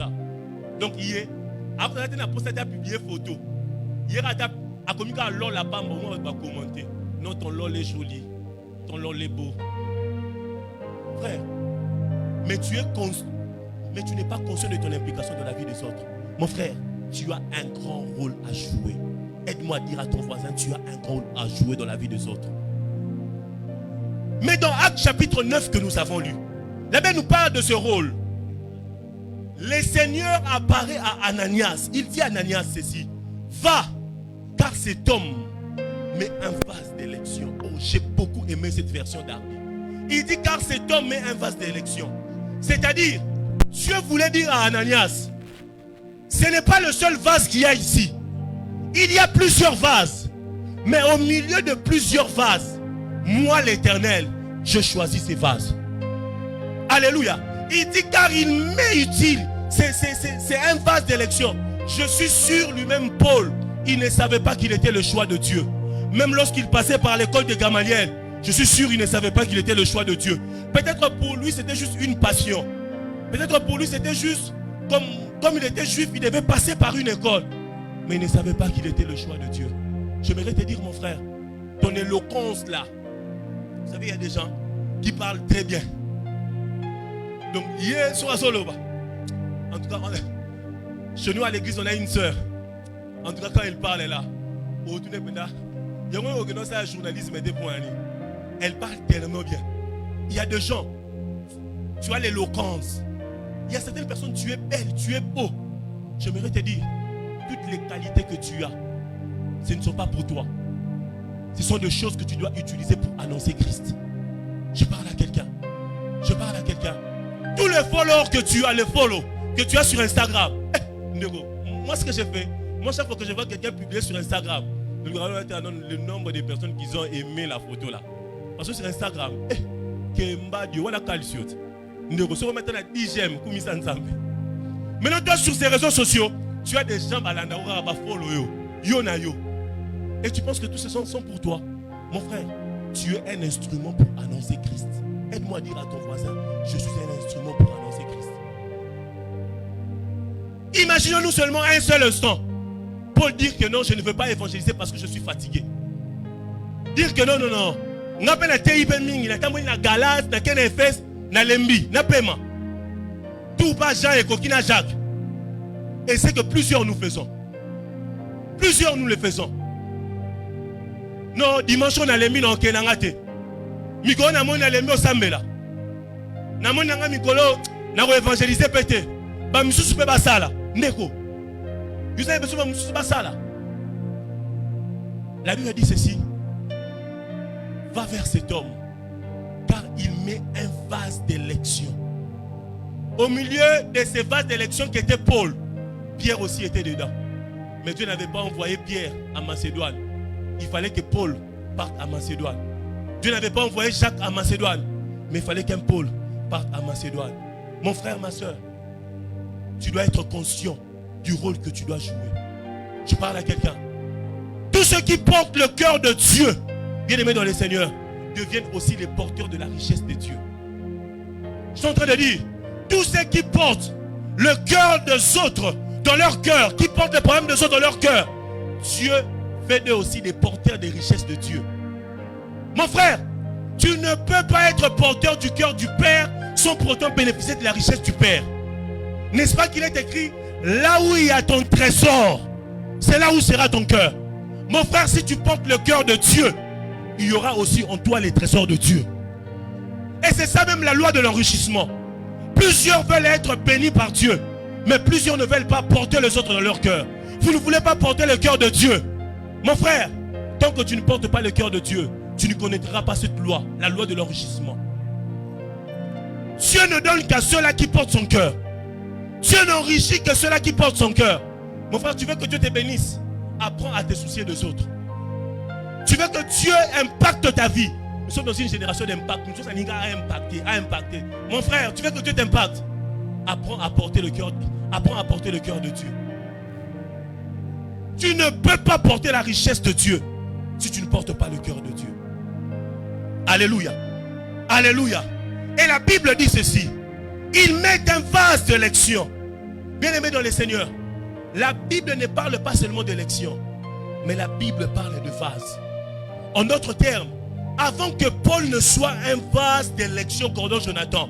ça. Donc, hier, après, on a posté à publier photo. Hier, a commis qu'à l'or là-bas, on va commenter. Non, ton lol est joli. Ton lol est beau. Frère, mais tu n'es pas conscient de ton implication dans la vie des autres. Mon frère, tu as un grand rôle à jouer. Aide-moi à dire à ton voisin, tu as un grand rôle à jouer dans la vie des autres. Mais dans Actes chapitre 9 que nous avons lu, la Bible nous parle de ce rôle. Le Seigneur apparaît à Ananias. Il dit à Ananias ceci: va, car cet homme met un vase d'élection. Oh, j'ai beaucoup aimé cette version d'Arby. Il dit car cet homme met un vase d'élection. C'est-à-dire, Dieu voulait dire à Ananias, ce n'est pas le seul vase qu'il y a ici. Il y a plusieurs vases. Mais au milieu de plusieurs vases, moi l'Éternel, je choisis ces vases. Alléluia. Il dit car il m'est utile. C'est un vase d'élection. Je suis sûr lui-même, Paul, il ne savait pas qu'il était le choix de Dieu. Même lorsqu'il passait par l'école de Gamaliel, je suis sûr qu'il ne savait pas qu'il était le choix de Dieu. Peut-être pour lui c'était juste une passion. Peut-être pour lui c'était juste comme il était juif, il devait passer par une école. Mais il ne savait pas qu'il était le choix de Dieu. J'aimerais te dire, mon frère, ton éloquence là. Vous savez, il y a des gens qui parlent très bien. Donc, hier, sur Azoloba. En tout cas, chez nous à l'église, on a une sœur. En tout cas, quand elle parle là, il y a un journalisme elle parle tellement bien. Il y a des gens, tu as l'éloquence. Il y a certaines personnes, tu es belle, tu es beau. J'aimerais te dire, toutes les qualités que tu as, ce ne sont pas pour toi. Ce sont des choses que tu dois utiliser pour annoncer Christ. Je parle à quelqu'un. Je parle à quelqu'un. Tous les followers que tu as, les follow que tu as sur Instagram. Moi, ce que j'ai fait, moi, chaque fois que je vois quelqu'un publier sur Instagram, le nombre de personnes qui ont aimé la photo là. Parce que sur Instagram, maintenant, toi, sur ces réseaux sociaux, tu as des gens qui follow yo. Et tu penses que tous ces gens sont pour toi. Mon frère, tu es un instrument pour annoncer Christ. Aide-moi à dire à ton voisin, je suis un instrument pour annoncer Christ. Imaginons-nous seulement un seul instant. Paul dire que non, je ne veux pas évangéliser parce que je suis fatigué. Dire que non. On appelle un TIP Ming, on appelle un Galas, on appelle un Efes, on appelle un Lembi, on appelle un tout pas Jean et Kokina Jacques. Et c'est que plusieurs nous faisons. Plusieurs nous le faisons. Non, dimanche on a les mines en Kenangate. Mikolo na mona les mines au Sambela. Na mona nga mikolo na ko évangéliser pété. Ba misusu pe basala. Ndeko. Vous avez besoin de misusu basala. La Bible dit ceci. Va vers cet homme, car il met un vase d'élection. Au milieu de ces vases d'élection qui était Paul, Pierre aussi était dedans. Mais Dieu n'avait pas envoyé Pierre à Macédoine. Il fallait que Paul parte à Macédoine. Dieu n'avait pas envoyé Jacques à Macédoine. Mais il fallait qu'un Paul parte à Macédoine. Mon frère, ma soeur, tu dois être conscient du rôle que tu dois jouer. Je parle à quelqu'un. Tous ceux qui portent le cœur de Dieu, bien-aimés dans le Seigneur, deviennent aussi les porteurs de la richesse de Dieu. Je suis en train de dire, tous ceux qui portent le cœur des autres dans leur cœur, qui portent les problèmes des autres dans leur cœur, Dieu fait d'eux aussi des porteurs des richesses de Dieu. Mon frère, tu ne peux pas être porteur du cœur du Père sans pourtant bénéficier de la richesse du Père. N'est-ce pas qu'il est écrit, là où il y a ton trésor, c'est là où sera ton cœur. Mon frère, si tu portes le cœur de Dieu, il y aura aussi en toi les trésors de Dieu. Et c'est ça même la loi de l'enrichissement. Plusieurs veulent être bénis par Dieu, mais plusieurs ne veulent pas porter les autres dans leur cœur. Vous ne voulez pas porter le cœur de Dieu. Mon frère, tant que tu ne portes pas le cœur de Dieu, tu ne connaîtras pas cette loi, la loi de l'enrichissement. Dieu ne donne qu'à ceux-là qui portent son cœur. Dieu n'enrichit que ceux-là qui portent son cœur. Mon frère, tu veux que Dieu te bénisse? Apprends à te soucier des autres. Tu veux que Dieu impacte ta vie? Nous sommes dans une génération d'impact. Nous sommes à impacter. Mon frère, tu veux que Dieu t'impacte? Apprends à porter le cœur. Apprends à porter le cœur de Dieu. Tu ne peux pas porter la richesse de Dieu si tu ne portes pas le cœur de Dieu. Alléluia. Alléluia. Et la Bible dit ceci. Il met un vase d'élection. Bien-aimés dans le Seigneur, la Bible ne parle pas seulement d'élection, mais la Bible parle de vase. En d'autres termes, avant que Paul ne soit un vase d'élection, cordon Jonathan,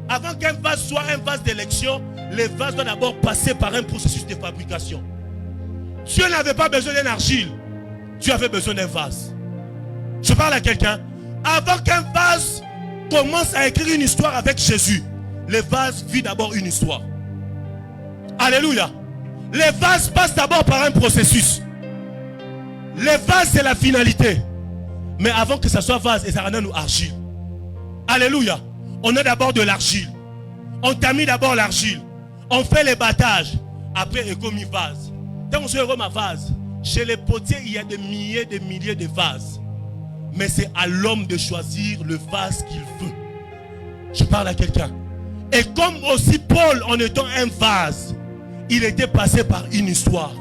avant qu'un vase soit un vase d'élection, les vases doivent d'abord passer par un processus de fabrication. Dieu n'avait pas besoin d'une argile, Dieu avait besoin d'un vase. Je parle à quelqu'un. Avant qu'un vase commence à écrire une histoire avec Jésus, le vase vit d'abord une histoire. Alléluia. Les vases passent d'abord par un processus. Les vases, c'est la finalité. Mais avant que ça soit vase, ça ramène nous argile. Alléluia. On a d'abord de l'argile. On t'a mis d'abord l'argile. On fait les battages. Après, il commis vase. Quand on se remet à vase, chez les potiers, il y a des milliers de vases. Mais c'est à l'homme de choisir le vase qu'il veut. Je parle à quelqu'un. Et comme aussi Paul, en étant un vase, il était passé par une histoire.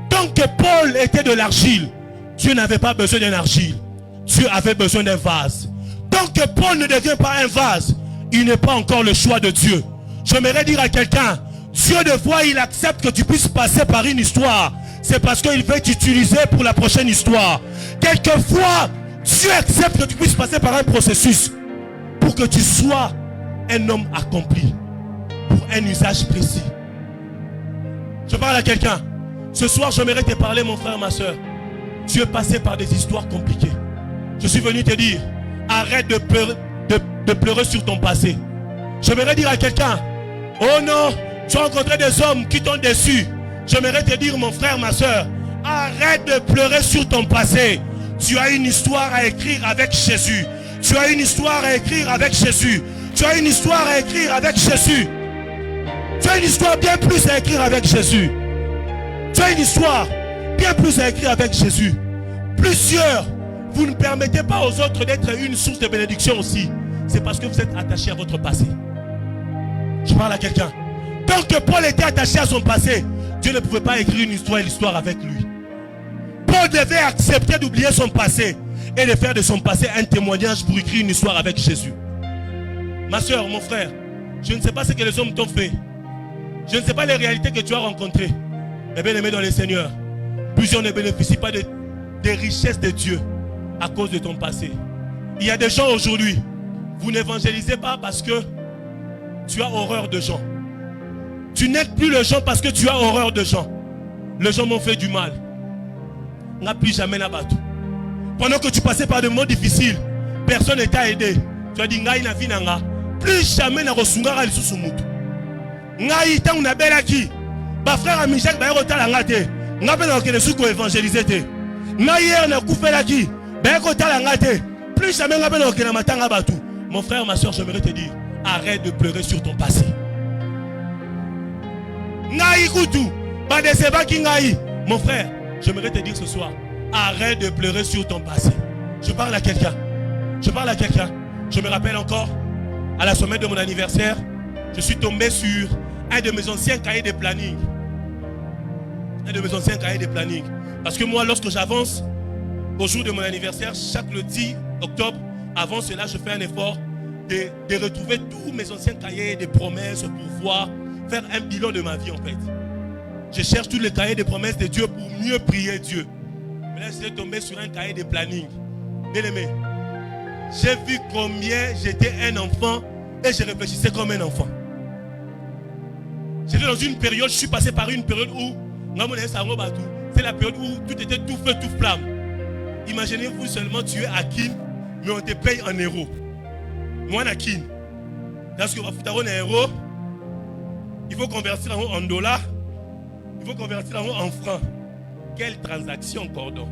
Tant que Paul était de l'argile, Dieu n'avait pas besoin d'une argile. Dieu avait besoin d'un vase. Tant que Paul ne devient pas un vase, il n'est pas encore le choix de Dieu. J'aimerais dire à quelqu'un, Dieu de fois il accepte que tu puisses passer par une histoire. C'est parce qu'il veut t'utiliser pour la prochaine histoire. Quelquefois, Dieu accepte que tu puisses passer par un processus pour que tu sois un homme accompli pour un usage précis. Je parle à quelqu'un. Ce soir, j'aimerais te parler, mon frère, ma soeur. Tu es passé par des histoires compliquées. Je suis venu te dire, arrête de pleurer sur ton passé. J'aimerais dire à quelqu'un, oh non, tu as rencontré des hommes qui t'ont déçu. J'aimerais te dire, mon frère, ma soeur, arrête de pleurer sur ton passé. Tu as une histoire à écrire avec Jésus. Tu as une histoire à écrire avec Jésus. Tu as une histoire à écrire avec Jésus. Tu as une histoire bien plus à écrire avec Jésus. Tu as une histoire bien plus à écrire avec Jésus. Plusieurs, vous ne permettez pas aux autres d'être une source de bénédiction aussi. C'est parce que vous êtes attaché à votre passé. Je parle à quelqu'un. Tant que Paul était attaché à son passé, Dieu ne pouvait pas écrire une histoire et l'histoire avec lui. Paul devait accepter d'oublier son passé et de faire de son passé un témoignage pour écrire une histoire avec Jésus. Ma soeur, mon frère, je ne sais pas ce que les hommes t'ont fait. Je ne sais pas les réalités que tu as rencontrées. Mais bien aimé dans le Seigneur, plusieurs ne bénéficient pas des richesses de Dieu à cause de ton passé. Il y a des gens aujourd'hui, vous n'évangélisez pas parce que tu as horreur de gens. Tu n'aides plus les gens parce que tu as horreur de gens. Les gens m'ont fait du mal. On n'a plus jamais la bateau. Pendant que tu passais par des moments difficiles, personne ne t'a aidé. Tu as dit, plus jamais na rosungara li susumutu. Ngai tant na belaki. Ba frère Michel ba yotala ngate. Ngabe na okene suko évangéliser te. Ngai hier na kufelaki. Ba yotala ngate. Plus jamais ngabe na okene matanga batu. Mon frère, ma soeur, j'aimerais te dire, arrête de pleurer sur ton passé. Ngai kutu. Ba deseba ki ngai. Mon frère, j'aimerais te dire ce soir, arrête de pleurer sur ton passé. Je parle à quelqu'un. Je parle à quelqu'un. Je me rappelle encore, à la semaine de mon anniversaire, je suis tombé sur un de mes anciens cahiers de planning. Un de mes anciens cahiers de planning. Parce que moi, lorsque j'avance, au jour de mon anniversaire, chaque le 10 octobre, avant cela, je fais un effort de retrouver tous mes anciens cahiers de promesses pour pouvoir faire un bilan de ma vie en fait. Je cherche tous les cahiers de promesses de Dieu pour mieux prier Dieu. Mais là, je suis tombé sur un cahier de planning. Bien aimé, j'ai vu combien j'étais un enfant et je réfléchissais comme un enfant. J'étais dans une période, je suis passé par une période où c'est la période où tout était tout feu, tout flamme. Imaginez-vous seulement, tu es à Kin, mais on te paye en euros. Moi, à Kin, dans ce qu'on va foutre en euros, il faut convertir en dollars, il faut convertir en francs. Quelle transaction, cordon!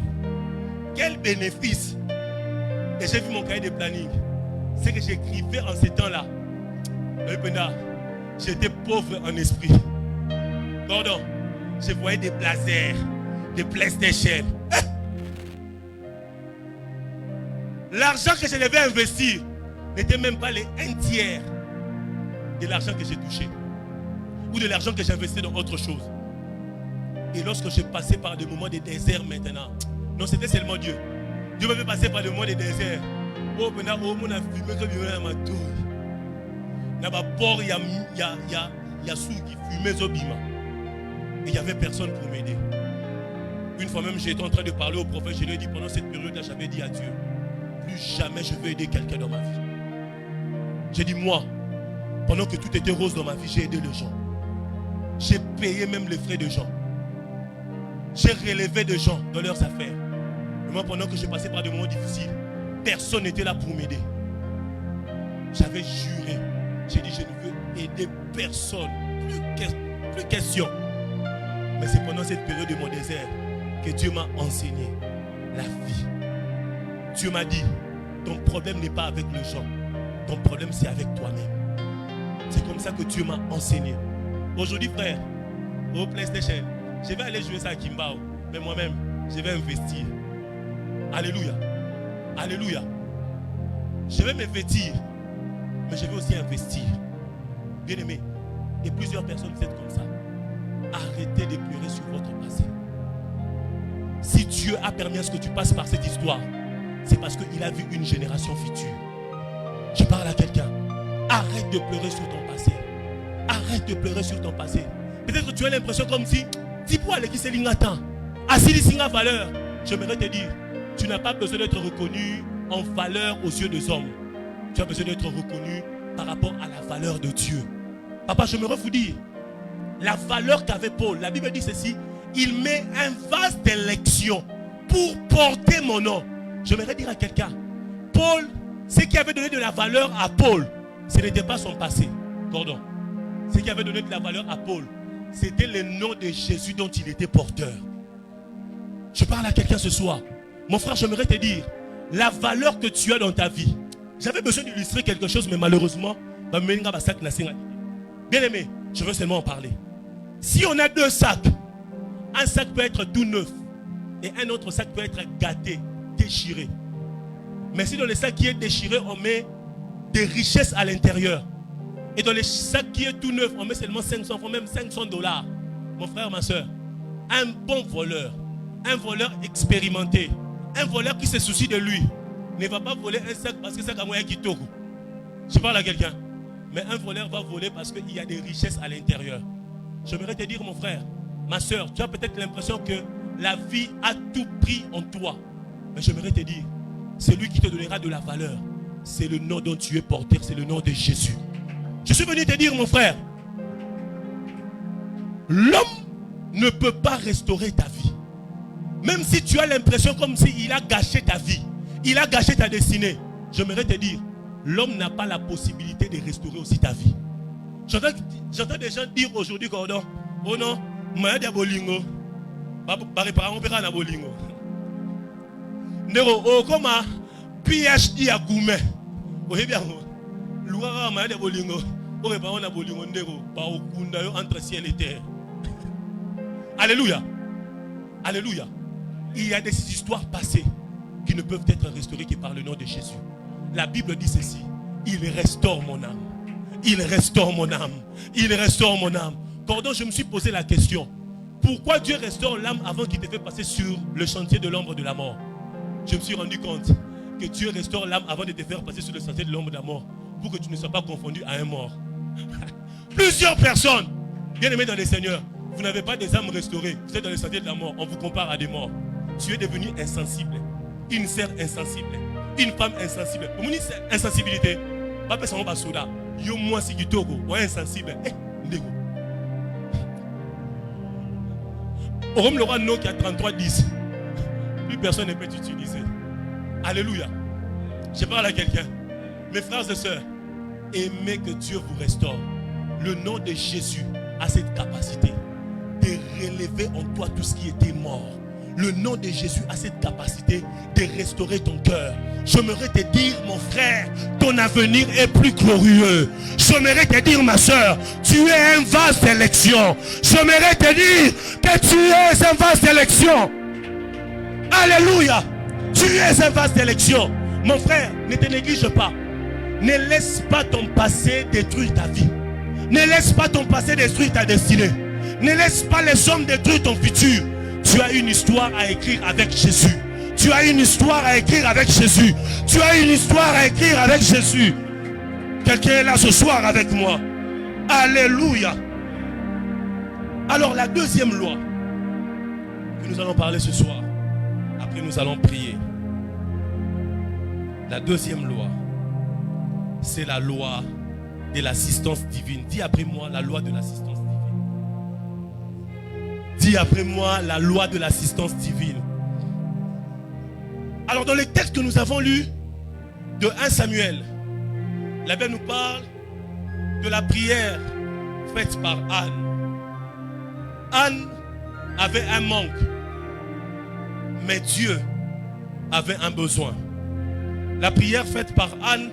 Quel bénéfice! Et j'ai vu mon cahier de planning. C'est que j'écrivais en ces temps-là. J'étais pauvre en esprit. Cordon, je voyais des blazers, des PlayStation. L'argent que je devais investir n'était même pas les 1/3 de l'argent que j'ai touché. Ou de l'argent que j'ai investi dans autre chose. Et lorsque j'ai passé par des moments de désert maintenant, non, c'était seulement Dieu. Dieu m'a fait passer par des moments de désert. Oh, maintenant, on a fumé comme il y a ma tour. Il y a il y a sous qui fumait Zobima. Et il n'y avait personne pour m'aider. Une fois même, j'étais en train de parler au prophète. Je lui ai dit, pendant cette période-là, j'avais dit à Dieu, plus jamais je veux aider quelqu'un dans ma vie. J'ai dit, moi, pendant que tout était rose dans ma vie, j'ai aidé les gens. J'ai payé même les frais de gens. J'ai relevé des gens dans leurs affaires. Et moi, pendant que je passais par des moments difficiles, personne n'était là pour m'aider. J'avais juré. J'ai dit, je ne veux aider personne. Plus question. Mais c'est pendant cette période de mon désert que Dieu m'a enseigné la vie. Dieu m'a dit, ton problème n'est pas avec les gens. Ton problème, c'est avec toi-même. C'est comme ça que Dieu m'a enseigné. Aujourd'hui, frère, au PlayStation, je vais aller jouer ça à Kimbao. Mais moi-même, je vais investir. Alléluia. Alléluia. Je vais m'investir. Mais je vais aussi investir. Bien aimé. Et plusieurs personnes, vous êtes comme ça. Arrêtez de pleurer sur votre passé. Si Dieu a permis à ce que tu passes par cette histoire, c'est parce qu'il a vu une génération future. Je parle à quelqu'un. Arrête de pleurer sur ton passé. Arrête de pleurer sur ton passé. Peut-être que tu as l'impression comme si dis-moi qui c'est l'ingatan. Assis singa valeur. J'aimerais te dire, tu n'as pas besoin d'être reconnu en valeur aux yeux des hommes. Tu as besoin d'être reconnu par rapport à la valeur de Dieu. Papa, j'aimerais vous dire, la valeur qu'avait Paul, la Bible dit ceci, il met un vase d'élection pour porter mon nom. J'aimerais dire à quelqu'un, Paul, ce qui avait donné de la valeur à Paul, ce n'était pas son passé. Pardon. Ce qui avait donné de la valeur à Paul, c'était le nom de Jésus dont il était porteur. Je parle à quelqu'un ce soir. Mon frère, j'aimerais te dire, la valeur que tu as dans ta vie. J'avais besoin d'illustrer quelque chose, mais malheureusement, bien aimé, je veux seulement en parler. Si on a deux sacs, un sac peut être tout neuf et un autre sac peut être gâté, déchiré. Mais si dans le sac qui est déchiré, on met des richesses à l'intérieur, et dans le sac qui est tout neuf, on met seulement 500 francs, même $500. Mon frère, ma soeur, un bon voleur, un voleur expérimenté, un voleur qui se soucie de lui, ne va pas voler un sac parce que c'est un moyen qui tourne. Je parle à quelqu'un. Mais un voleur va voler parce qu'il y a des richesses à l'intérieur. J'aimerais te dire, mon frère, ma soeur, tu as peut-être l'impression que la vie a tout pris en toi. Mais j'aimerais te dire, celui qui te donnera de la valeur, c'est le nom dont tu es porteur, c'est le nom de Jésus. Je suis venu te dire, mon frère, l'homme ne peut pas restaurer ta vie. Même si tu as l'impression comme s'il a gâché ta vie, il a gâché ta destinée. J'aimerais te dire, l'homme n'a pas la possibilité de restaurer aussi ta vie. J'entends des gens dire aujourd'hui, Gordon, oh non, maya dia bolingo, on pera na bolingo. Ndero, oh comment PhD à Goumé. Vous voyez bien, l'ouara maya dia bolingo, on repara na bolingo ndero, par okunda yo entre ciel et terre. Alléluia, alléluia. Il y a des histoires passées qui ne peuvent être restaurées que par le nom de Jésus. La Bible dit ceci, il restaure mon âme. Il restaure mon âme. Il restaure mon âme. Cordon, je me suis posé la question, pourquoi Dieu restaure l'âme avant qu'il te fait passer sur le chantier de l'ombre de la mort? Je me suis rendu compte que Dieu restaure l'âme avant de te faire passer sur le sentier de l'ombre de la mort, pour que tu ne sois pas confondu à un mort. Plusieurs personnes, bien aimés dans les Seigneurs, vous n'avez pas des âmes restaurées, vous êtes dans le sentier de la mort, on vous compare à des morts. Tu es devenu insensible, une sœur insensible, une femme insensible. Pour moi, c'est insensibilité. Pas personne va souda. Yo moi si tu togo, ou insensible. Ndego. Au Rome, le roi Nokia 3310. Plus personne ne peut t'utiliser. Alléluia. Je parle à quelqu'un. Mes frères et sœurs, aimez que Dieu vous restaure. Le nom de Jésus a cette capacité de relever en toi tout ce qui était mort. Le nom de Jésus a cette capacité de restaurer ton cœur. J'aimerais te dire, mon frère, ton avenir est plus glorieux. J'aimerais te dire, ma soeur, tu es un vase d'élection. J'aimerais te dire que tu es un vase d'élection. Alléluia. Tu es un vase d'élection. Mon frère, ne te néglige pas. Ne laisse pas ton passé détruire ta vie. Ne laisse pas ton passé détruire ta destinée. Ne laisse pas les hommes détruire ton futur. Tu as une histoire à écrire avec Jésus. Tu as une histoire à écrire avec Jésus. Tu as une histoire à écrire avec Jésus. Quelqu'un est là ce soir avec moi. Alléluia. Alors la deuxième loi que nous allons parler ce soir, après nous allons prier. La deuxième loi, c'est la loi de l'assistance divine. Dis après moi la loi de l'assistance divine. Dis après moi la loi de l'assistance divine. Alors dans les textes que nous avons lus de 1 Samuel, la Bible nous parle de la prière faite par Anne. Anne avait un manque, mais Dieu avait un besoin. La prière faite par Anne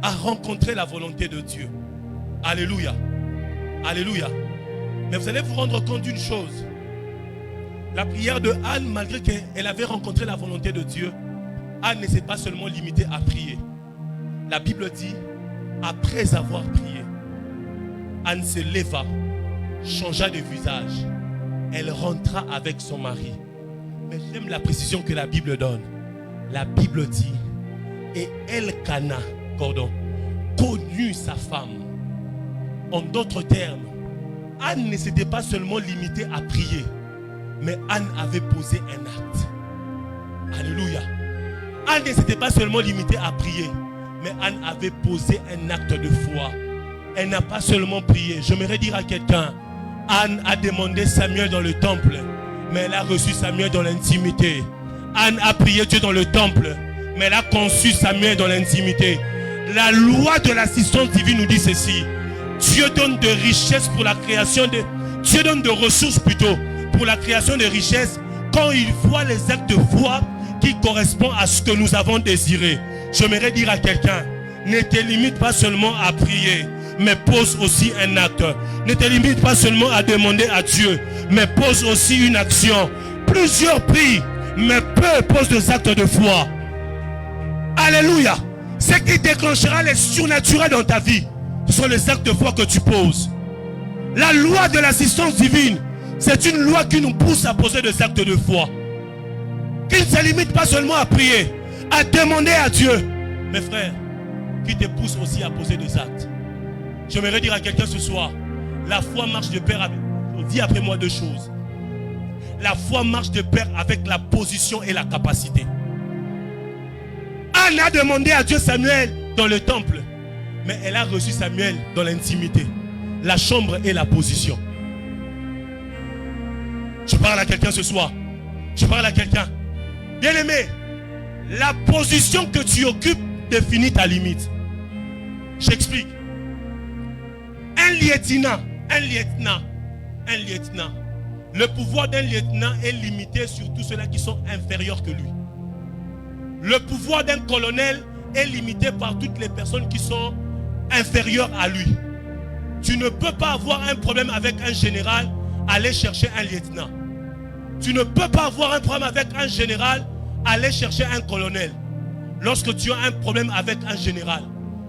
a rencontré la volonté de Dieu. Alléluia. Alléluia. Mais vous allez vous rendre compte d'une chose. La prière de Anne, malgré qu'elle avait rencontré la volonté de Dieu, Anne ne s'est pas seulement limitée à prier. La Bible dit, après avoir prié, Anne se leva, changea de visage. Elle rentra avec son mari. Mais j'aime la précision que la Bible donne. La Bible dit, et Elkana, connut sa femme. En d'autres termes, Anne ne s'était pas seulement limitée à prier, mais Anne avait posé un acte. Alléluia. Anne ne s'était pas seulement limitée à prier, mais Anne avait posé un acte de foi. Elle n'a pas seulement prié. J'aimerais dire à quelqu'un, Anne a demandé Samuel dans le temple, mais elle a reçu Samuel dans l'intimité. Anne a prié Dieu dans le temple, mais elle a conçu Samuel dans l'intimité. La loi de l'assistance divine nous dit ceci. Dieu donne de richesses pour la création de... Dieu donne de ressources plutôt pour la création de richesses quand il voit les actes de foi qui correspondent à ce que nous avons désiré. J'aimerais dire à quelqu'un, ne te limite pas seulement à prier, mais pose aussi un acte. Ne te limite pas seulement à demander à Dieu, mais pose aussi une action. Plusieurs prient, mais peu posent des actes de foi. Alléluia. Ce qui déclenchera les surnaturels dans ta vie, ce sont les actes de foi que tu poses. La loi de l'assistance divine, c'est une loi qui nous pousse à poser des actes de foi. Qui ne se limite pas seulement à prier, à demander à Dieu. Mes frères, qui te pousse aussi à poser des actes. J'aimerais dire à quelqu'un ce soir, la foi marche de pair avec... Dis après moi deux choses. La foi marche de pair avec la position et la capacité. Anne a demandé à Dieu Samuel dans le temple, mais elle a reçu Samuel dans l'intimité. La chambre et la position. Je parle à quelqu'un ce soir. Je parle à quelqu'un. Bien-aimé, la position que tu occupes définit ta limite. J'explique. Un lieutenant. Le pouvoir d'un lieutenant est limité sur tous ceux-là qui sont inférieurs que lui. Le pouvoir d'un colonel est limité par toutes les personnes qui sont inférieures à lui. Tu ne peux pas avoir un problème avec un général, aller chercher un lieutenant. Tu ne peux pas avoir un problème avec un général, aller chercher un colonel. Lorsque tu as un problème avec un général,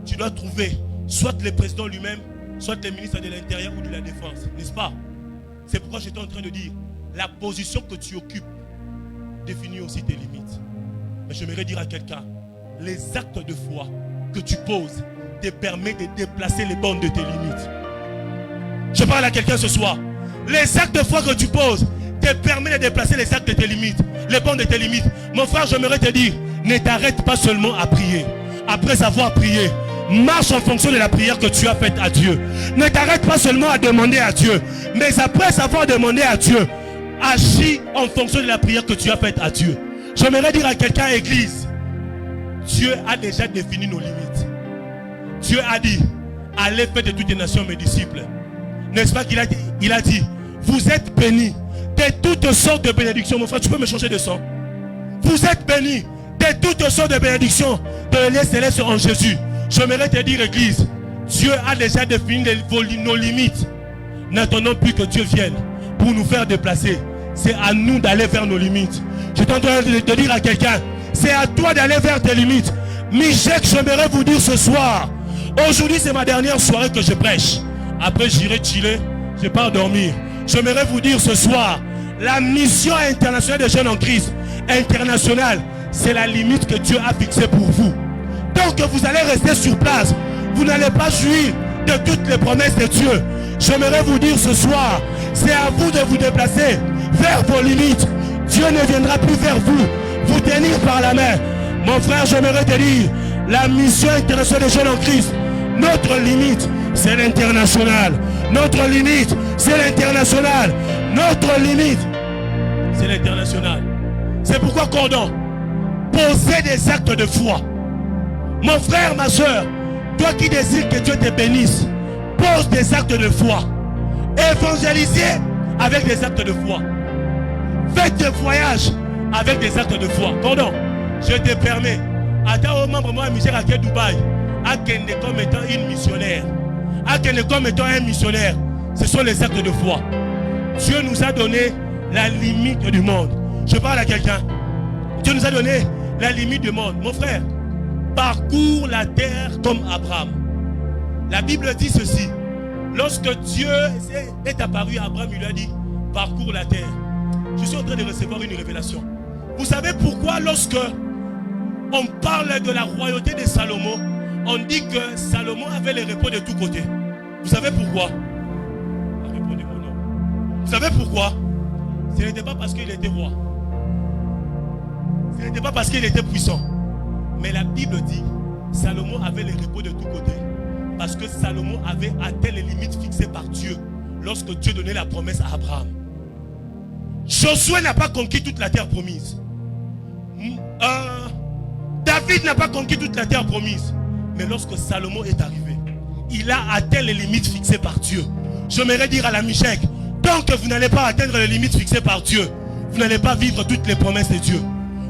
tu dois trouver soit le président lui-même, soit le ministre de l'Intérieur ou de la Défense. N'est-ce pas? C'est pourquoi j'étais en train de dire, la position que tu occupes définit aussi tes limites. Mais j'aimerais dire à quelqu'un, les actes de foi que tu poses te permettent de déplacer les bornes de tes limites. Je parle à quelqu'un ce soir. Les actes de foi que tu poses te permettent de déplacer les actes de tes limites, les bornes de tes limites. Mon frère, j'aimerais te dire, ne t'arrête pas seulement à prier. Après avoir prié, marche en fonction de la prière que tu as faite à Dieu. Ne t'arrête pas seulement à demander à Dieu, mais après avoir demandé à Dieu, agis en fonction de la prière que tu as faite à Dieu. J'aimerais dire à quelqu'un, église, Dieu a déjà défini nos limites. Dieu a dit, allez faire de toutes les nations mes disciples. N'est-ce pas qu'il a dit? Il a dit, vous êtes bénis de toutes sortes de bénédictions. Mon frère, tu peux me changer de son? Vous êtes bénis de toutes sortes de bénédictions de les célestes en Jésus. J'aimerais te dire, église, Dieu a déjà défini nos limites. N'attendons plus que Dieu vienne pour nous faire déplacer. C'est à nous d'aller vers nos limites. Je suis en train de te dire à quelqu'un, c'est à toi d'aller vers tes limites. Michel, j'aimerais vous dire ce soir, aujourd'hui c'est ma dernière soirée que je prêche. Après j'irai chiller, je pars dormir. J'aimerais vous dire ce soir, la mission internationale des jeunes en Christ, internationale, c'est la limite que Dieu a fixée pour vous. Donc vous allez rester sur place, vous n'allez pas jouir de toutes les promesses de Dieu. J'aimerais vous dire ce soir, C'est à vous de vous déplacer vers vos limites. Dieu ne viendra plus vers vous, vous tenir par la main. Mon frère, j'aimerais te dire, la mission internationale des jeunes en Christ, notre limite, c'est l'international. Notre limite, c'est l'international. Notre limite, c'est l'international. C'est pourquoi, Cordon, posez des actes de foi. Mon frère, ma soeur, toi qui désires que Dieu te bénisse, pose des actes de foi. Évangélisez avec des actes de foi. Faites des voyages avec des actes de foi. Cordon, je te permets, à ta membre, moi, Michel, à Dubaï, à Kende comme étant une missionnaire, à Kende comme étant un missionnaire, ce sont les actes de foi. Dieu nous a donné la limite du monde. Je parle à quelqu'un. Dieu nous a donné la limite du monde. Mon frère, parcours la terre comme Abraham. La Bible dit ceci. Lorsque Dieu est apparu à Abraham, il lui a dit, parcours la terre. Je suis en train de recevoir une révélation. Vous savez pourquoi lorsque on parle de la royauté de Salomon, on dit que Salomon avait les repos de tous côtés. Vous savez pourquoi? Répondez-moi non. Vous savez pourquoi? Ce n'était pas parce qu'il était roi. Ce n'était pas parce qu'il était puissant. Mais la Bible dit, Salomon avait les repos de tous côtés. Parce que Salomon avait atteint les limites fixées par Dieu lorsque Dieu donnait la promesse à Abraham. Josué n'a pas conquis toute la terre promise. David n'a pas conquis toute la terre promise. Mais lorsque Salomon est arrivé, il a atteint les limites fixées par Dieu. J'aimerais dire à la Michek, tant que vous n'allez pas atteindre les limites fixées par Dieu, vous n'allez pas vivre toutes les promesses de Dieu.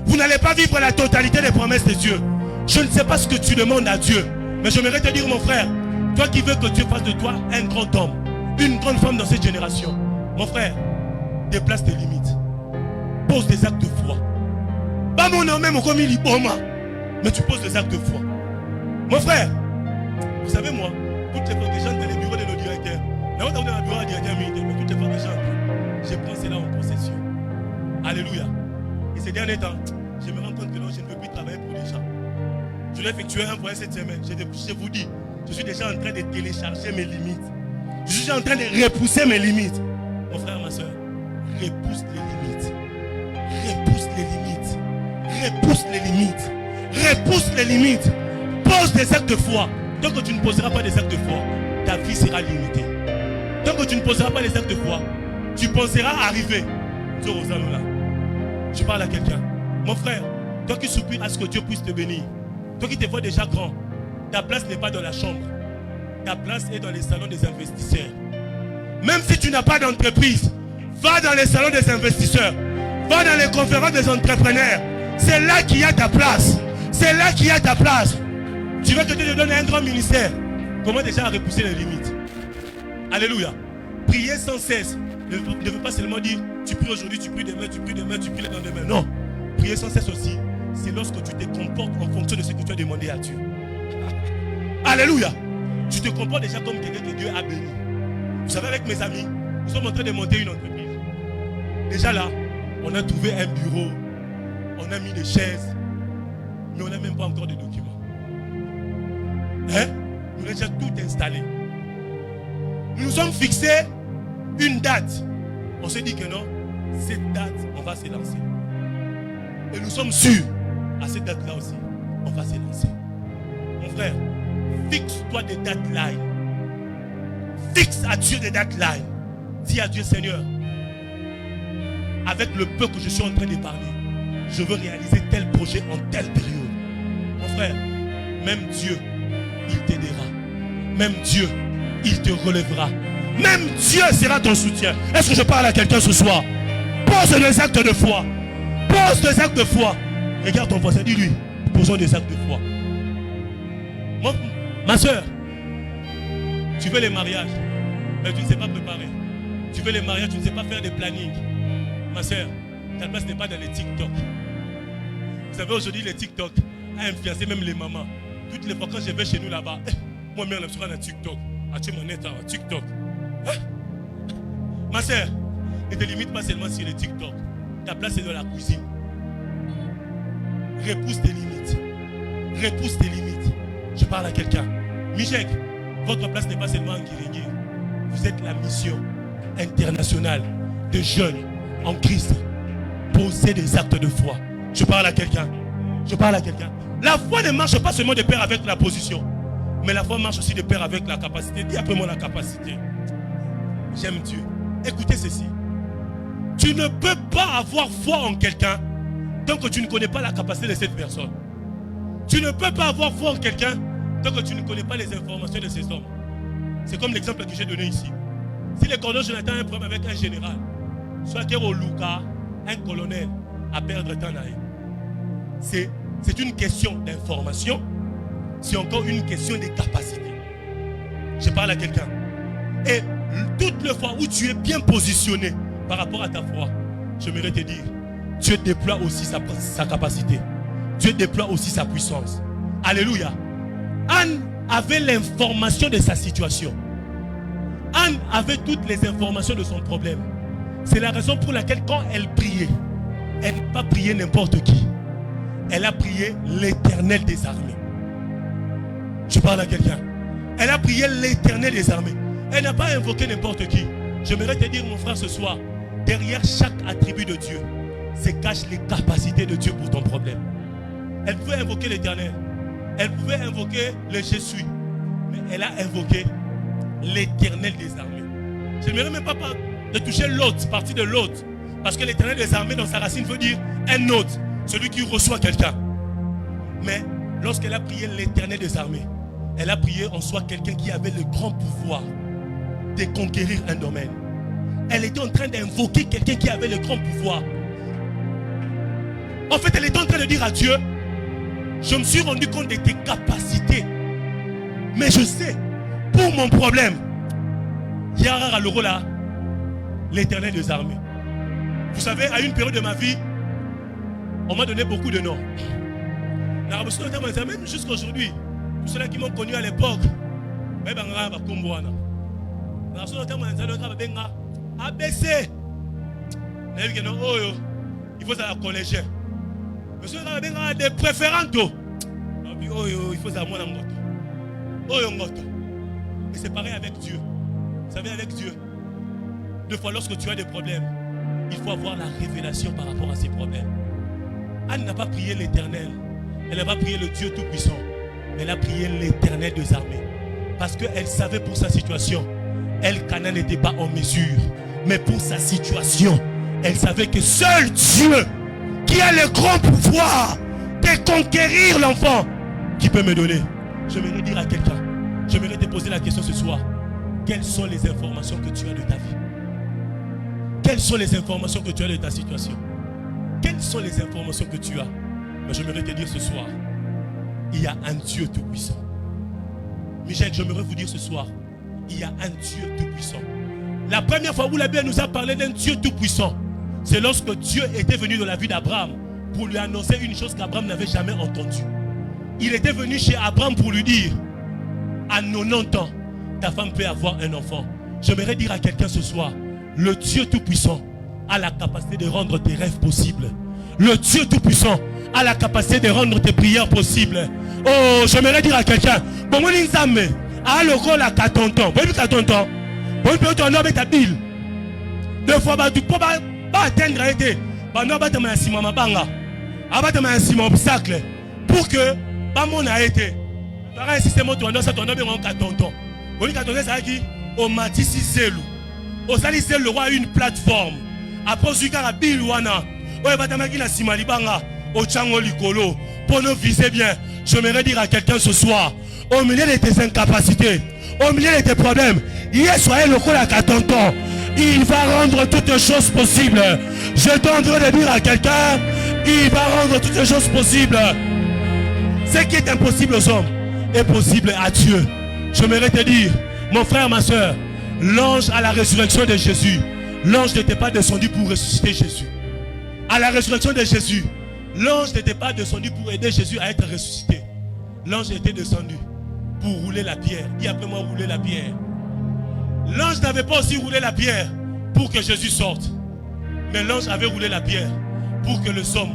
Vous n'allez pas vivre la totalité des promesses de Dieu. Je ne sais pas ce que tu demandes à Dieu, mais j'aimerais te dire, mon frère, toi qui veux que Dieu fasse de toi un grand homme, une grande femme dans cette génération, mon frère, déplace tes limites. Pose des actes de foi. Pas mon nom même comme il dit, mais tu poses des actes de foi. Mon frère, vous savez moi, toutes les fois que j'entre dans les bureaux de nos directeurs, là on est dans le bureau des directeurs militaires, mais toutes les fois que j'entre, je prends cela en possession. Alléluia. Et ces derniers temps, je me rends compte que non, je ne veux plus travailler pour les gens. Je vais effectuer un voyage cette semaine. Je vous dis, je suis déjà en train de télécharger mes limites. Je suis déjà en train de repousser mes limites. Mon frère, ma soeur, repousse les limites. Repousse les limites. Repousse les limites. Repousse les limites. Pose des actes de foi. Tant que tu ne poseras pas des actes de foi, ta vie sera limitée. Tant que tu ne poseras pas des actes de foi, tu penseras arriver. Je parle à quelqu'un. Mon frère, toi qui soupires à ce que Dieu puisse te bénir, toi qui te vois déjà grand, ta place n'est pas dans la chambre. Ta place est dans les salons des investisseurs. Même si tu n'as pas d'entreprise, va dans les salons des investisseurs. Va dans les conférences des entrepreneurs. C'est là qu'il y a ta place. C'est là qu'il y a ta place. Tu veux que Dieu te donne un grand ministère. Comment déjà repousser les limites? Alléluia. Prier sans cesse ne veut pas seulement dire tu pries aujourd'hui, tu pries demain, tu pries demain, tu pries le lendemain. Non. Prier sans cesse aussi, c'est lorsque tu te comportes en fonction de ce que tu as demandé à Dieu. Alléluia. Tu te comportes déjà comme quelqu'un que Dieu a béni. Vous savez, avec mes amis, nous sommes en train de monter une entreprise. Déjà là, on a trouvé un bureau, on a mis des chaises, mais on n'a même pas encore de documents. Hein? On a déjà tout installé. Nous nous sommes fixés une date. On s'est dit que non, cette date, on va se lancer. Et nous sommes sûrs, à cette date-là aussi, on va se lancer. Mon frère, fixe-toi des dates line. Fixe à Dieu des dates line. Dis à Dieu, Seigneur, avec le peu que je suis en train de parler, je veux réaliser tel projet en telle période. Mon frère, même Dieu, il t'aidera. Même Dieu, il te relèvera. Même Dieu sera ton soutien. Est-ce que je parle à quelqu'un ce soir? Pose des actes de foi. Pose des actes de foi. Regarde ton voisin, dis-lui, posons des actes de foi. Ma soeur, tu veux les mariages, mais tu ne sais pas préparer. Tu veux les mariages, tu ne sais pas faire des plannings. Ma soeur, ta place n'est pas dans les TikTok. Vous savez, aujourd'hui, les TikTok a influencé même les mamans. Toutes les fois quand je vais chez nous là-bas, moi-même, je suis dans TikTok. Tu m'en es à TikTok. Ma soeur, ne te limite pas seulement sur les TikTok. Ta place est dans la cuisine. Repousse tes limites. Repousse tes limites. Je parle à quelqu'un. Michek, votre place n'est pas seulement en Guiringui. Vous êtes la mission. international de jeunes en Christ poser des actes de foi. Je parle à quelqu'un. Je parle à quelqu'un. La foi ne marche pas seulement de pair avec la position, mais la foi marche aussi de pair avec la capacité. Dis après moi la capacité. J'aime Dieu. Écoutez ceci. Tu ne peux pas avoir foi en quelqu'un tant que tu ne connais pas la capacité de cette personne. Tu ne peux pas avoir foi en quelqu'un tant que tu ne connais pas les informations de ces hommes. C'est comme l'exemple que j'ai donné ici. Si le colonel Jonathan a un problème avec un général, soit qu'il y ait au Luka, un colonel à perdre temps là. C'est une question d'information, c'est encore une question de capacité. Je parle à quelqu'un. Et toutes les fois où tu es bien positionné par rapport à ta foi, j'aimerais te dire, Dieu déploie aussi sa capacité. Dieu déploie aussi sa puissance. Alléluia. Anne avait l'information de sa situation. Anne avait toutes les informations de son problème. C'est la raison pour laquelle quand elle priait, elle n'a pas prié n'importe qui. Elle a prié l'Éternel des armées. Je parle à quelqu'un. Elle a prié l'Éternel des armées. Elle n'a pas invoqué n'importe qui. J'aimerais te dire, mon frère, ce soir, derrière chaque attribut de Dieu se cachent les capacités de Dieu pour ton problème. Elle pouvait invoquer l'Éternel. Elle pouvait invoquer le Je suis. Mais elle a invoqué l'Éternel des armées. Je n'aimerais même pas de toucher l'autre, partie de l'autre. Parce que l'Éternel des armées, dans sa racine, veut dire un autre. Celui qui reçoit quelqu'un. Mais lorsqu'elle a prié l'Éternel des armées, elle a prié en soi quelqu'un qui avait le grand pouvoir de conquérir un domaine. Elle était en train d'invoquer quelqu'un qui avait le grand pouvoir. En fait, elle était en train de dire à Dieu, je me suis rendu compte de tes capacités. Mais je sais, pour mon problème, il y a le rôle là, l'Éternel des armées. Vous savez, à une période de ma vie, on m'a donné beaucoup de noms. Même jusqu'à aujourd'hui, tous ceux qui m'ont connu à l'époque, ABC. Il faut ça collégien. Monsieur des préférences. Il faut ça mon moto. Et c'est pareil avec Dieu. Vous savez, avec Dieu, deux fois lorsque tu as des problèmes, il faut avoir la révélation par rapport à ces problèmes. Anne n'a pas prié l'Éternel. Elle n'a pas prié le Dieu Tout-Puissant. Mais elle a prié l'Éternel des armées. Parce qu'elle savait pour sa situation, Elkana n'était pas en mesure. Mais pour sa situation, elle savait que seul Dieu, qui a le grand pouvoir de conquérir l'enfant, qui peut me donner. J'aimerais dire à quelqu'un, j'aimerais te poser la question ce soir. Quelles sont les informations que tu as de ta vie? Quelles sont les informations que tu as de ta situation? Quelles sont les informations que tu as? Mais j'aimerais te dire ce soir, il y a un Dieu tout-puissant. Michel, j'aimerais vous dire ce soir, il y a un Dieu tout-puissant. La première fois où la Bible nous a parlé d'un Dieu tout-puissant, c'est lorsque Dieu était venu dans la vie d'Abraham pour lui annoncer une chose qu'Abraham n'avait jamais entendue. Il était venu chez Abraham pour lui dire, à 90 ans, ta femme peut avoir un enfant. J'aimerais dire à quelqu'un ce soir, le Dieu tout-puissant a la capacité de rendre tes rêves possibles. Le Dieu tout-puissant a la capacité de rendre tes prières possibles. Oh, j'aimerais dire à quelqu'un, bon, mon examen, à le rôle à 14 ans. Bon, 14 ans. Bon, tu peux avec ta bille. Deux fois, tu peux pas atteindre la été. Pendant que tu as un ciment, un ciment obstacle. Pour que, pas mon a été. Tu as un système où tu as 14 ans. Bon, 14 ans, ça dit, au Matisse Zelou. Au Sali Zelou, roi une plateforme. Après, tu as un bille, wana. Ouais, bah, tu as un ciment, au Tchango Likolo. Pour nous viser bien, j'aimerais dire à quelqu'un ce soir, au milieu de tes incapacités, au milieu de tes problèmes, hier soyez le rôle à 14 ans. Il va rendre toutes les choses possibles. Je tendrai de dire à quelqu'un, il va rendre toutes les choses possibles. Ce qui est impossible aux hommes est possible à Dieu. J'aimerais te dire, mon frère, ma soeur, l'ange à la résurrection de Jésus, l'ange n'était pas descendu pour ressusciter Jésus. À la résurrection de Jésus, l'ange n'était pas descendu pour aider Jésus à être ressuscité. L'ange était descendu pour rouler la pierre. Dis après moi, rouler la pierre. L'ange n'avait pas aussi roulé la pierre pour que Jésus sorte. Mais l'ange avait roulé la pierre pour que les hommes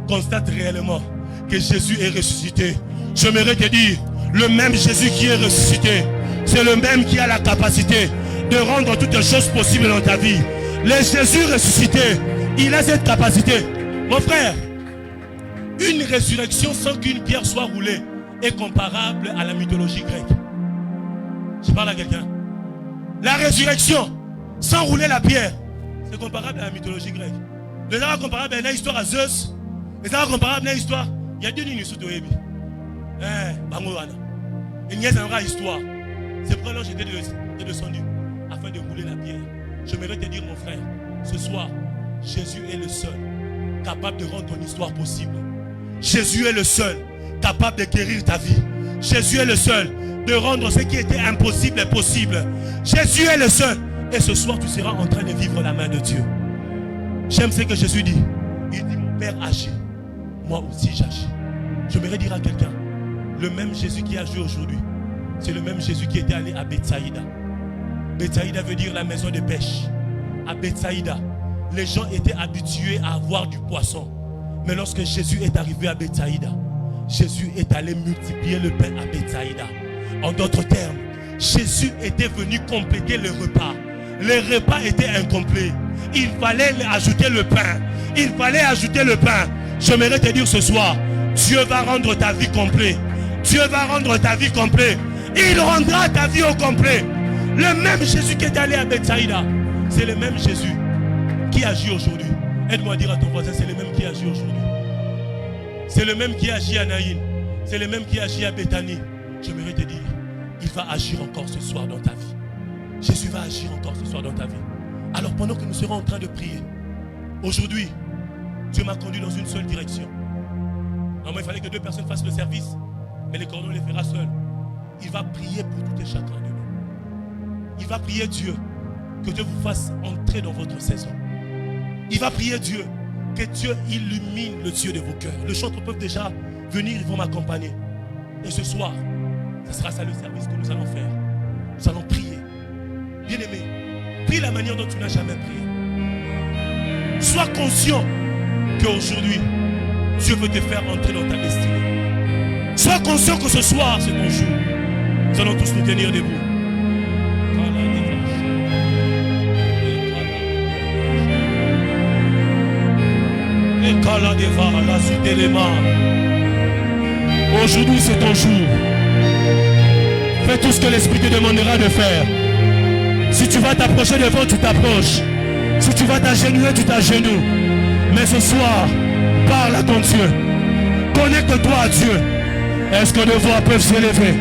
constatent réellement que Jésus est ressuscité. J'aimerais te dire, le même Jésus qui est ressuscité, c'est le même qui a la capacité de rendre toutes les choses possibles dans ta vie. Le Jésus ressuscité, il a cette capacité. Mon frère, une résurrection sans qu'une pierre soit roulée est comparable à la mythologie grecque. Je parle à quelqu'un. La résurrection sans rouler la pierre, c'est comparable à la mythologie grecque. Les gens comparable à une histoire à Zeus. Les gens comparable à une histoire. Il y a deux lignes sur Toébi. Bangoana. Il n'y a pas histoire. C'est pourquoi là j'étais descendu afin de rouler la pierre. J'aimerais te dire, mon frère, ce soir, Jésus est le seul capable de rendre ton histoire possible. Jésus est le seul capable de guérir ta vie. Jésus est le seul de rendre ce qui était impossible possible. Jésus est le seul. Et ce soir, tu seras en train de vivre la main de Dieu. J'aime ce que Jésus dit. Il dit, mon Père agit. Moi aussi j'agis. J'aimerais dire à quelqu'un, le même Jésus qui agit aujourd'hui, c'est le même Jésus qui était allé à Bethsaïda. Bethsaïda veut dire la maison de pêche. À Bethsaïda, les gens étaient habitués à avoir du poisson. Mais lorsque Jésus est arrivé à Bethsaïda, Jésus est allé multiplier le pain à Bethsaïda. En d'autres termes, Jésus était venu compléter le repas. Le repas était incomplet. Il fallait ajouter le pain. Il fallait ajouter le pain. J'aimerais te dire ce soir, Dieu va rendre ta vie complète. Dieu va rendre ta vie complète. Il rendra ta vie au complet. Le même Jésus qui est allé à Bethsaïda, c'est le même Jésus qui agit aujourd'hui. Aide-moi à dire à ton voisin, c'est le même qui agit aujourd'hui. C'est le même qui agit à Naïn. C'est le même qui agit à Béthanie. J'aimerais te dire, il va agir encore ce soir dans ta vie. Jésus va agir encore ce soir dans ta vie. Alors pendant que nous serons en train de prier, aujourd'hui, Dieu m'a conduit dans une seule direction. Normalement, il fallait que deux personnes fassent le service, mais les cordons les fera seul. Il va prier pour tout et chacun de nous. Il va prier Dieu que Dieu vous fasse entrer dans votre saison. Il va prier Dieu que Dieu illumine le Dieu de vos cœurs. Les chantres peuvent déjà venir, ils vont m'accompagner. Et ce soir, ce sera ça le service que nous allons faire. Nous allons prier. Bien-aimé, prie la manière dont tu n'as jamais prié. Sois conscient qu'aujourd'hui, Dieu veut te faire entrer dans ta destinée. Sois conscient que ce soir, c'est ton jour. Nous allons tous nous tenir debout. Aujourd'hui, c'est ton jour. Fais tout ce que l'Esprit te demandera de faire. Si tu vas t'approcher devant, tu t'approches. Si tu vas t'agenouiller, tu t'agenouilles. Mais ce soir, parle à ton Dieu. Connecte-toi à Dieu. Est-ce que les voix peuvent s'élever?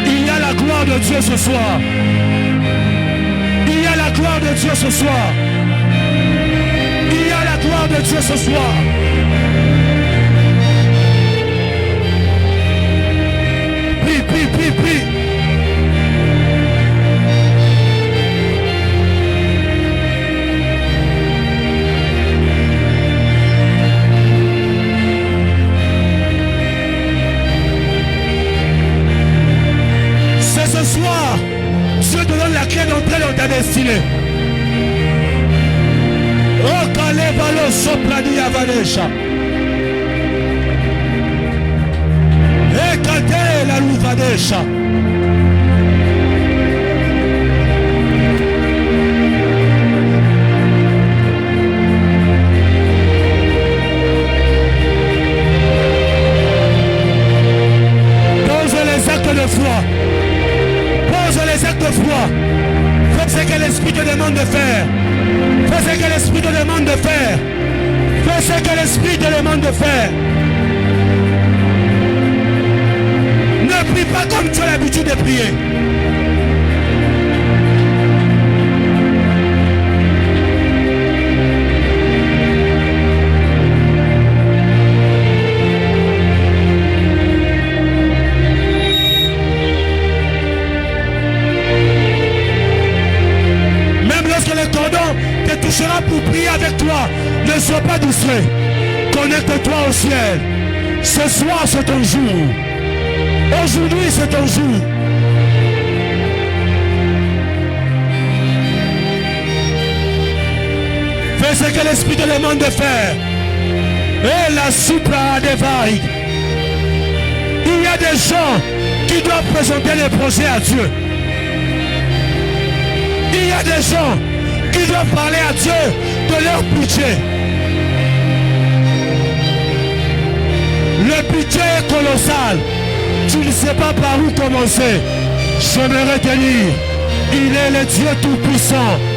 Il y a la gloire de Dieu ce soir. Il y a la gloire de Dieu ce soir. Il y a la gloire de Dieu ce soir. Prie, prie, prie, prie. C'est ce soir, Dieu te donne la clé d'entrer dans ta destinée. Oh, Kalevalo Soprani Avanesha. Ekate la Louvadesha. Pose les actes de foi. Pose les actes de foi. Fais ce que l'Esprit te demande de faire. Fais ce que l'Esprit te demande de faire. Fais ce que l'Esprit te demande de faire. Ne prie pas comme tu as l'habitude de prier. Touchera pour prier avec toi. Ne sois pas distrait. Connecte-toi au ciel. Ce soir, c'est ton jour. Aujourd'hui, c'est ton jour. C'est ce que l'Esprit te demande de faire. Et la supra des vagues. Il y a des gens qui doivent présenter des projets à Dieu. Il y a des gens qui doivent parler à Dieu de leur budget. Le budget est colossal. Tu ne sais pas par où commencer. Je me retenir. Il est le Dieu Tout-Puissant.